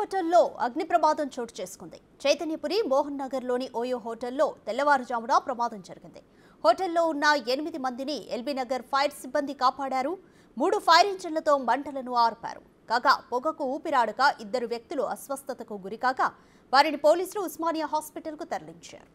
హోటల్లో అగ్ని ప్రమాదం చోటు చేసుకుంది. చైతన్యపురి మోహన్ నగర్లోని ఓయో హోటల్లో తెల్లవారుజామున ప్రమాదం జరిగింది. హోటల్లో ఉన్న 8 మందిని ఎల్బీ నగర్ ఫైర్ సిబ్బంది కాపాడారు. 3 ఫైర్ ఇంజిన్లతో మంటలను ఆర్పారు. కాగా పొగకు ఊపిరాడక 2 వ్యక్తులు అస్వస్థతకు గురికాగా వారిని పోలీసులు ఉస్మానియా హాస్పిటల్కు తరలించారు.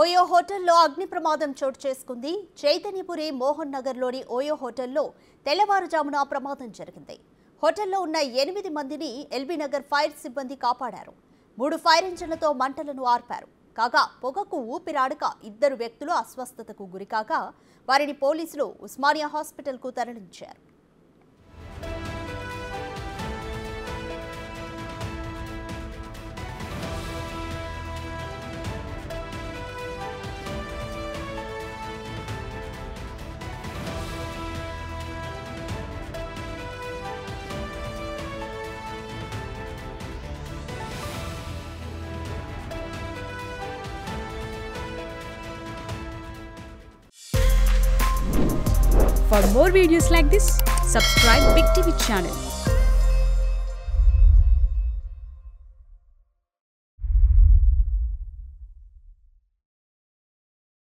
ఓయో హోటల్లో అగ్ని ప్రమాదం చోటు చేసుకుంది. చైతన్యపురి మోహన్ నగర్లోని ఓయో హోటల్లో తెల్లవారుజామున ప్రమాదం జరిగింది. హోటల్లో ఉన్న 8 మందిని ఎల్బీ నగర్ ఫైర్ సిబ్బంది కాపాడారు. 3 ఫైర్ ఇంజిన్లతో మంటలను ఆర్పారు. కాగా పొగకు ఊపిరాడక 2 వ్యక్తులు అస్వస్థతకు గురికాగా వారిని పోలీసులు ఉస్మానియా హాస్పిటల్కు తరలించారు. For more videos like this, subscribe Big TV channel.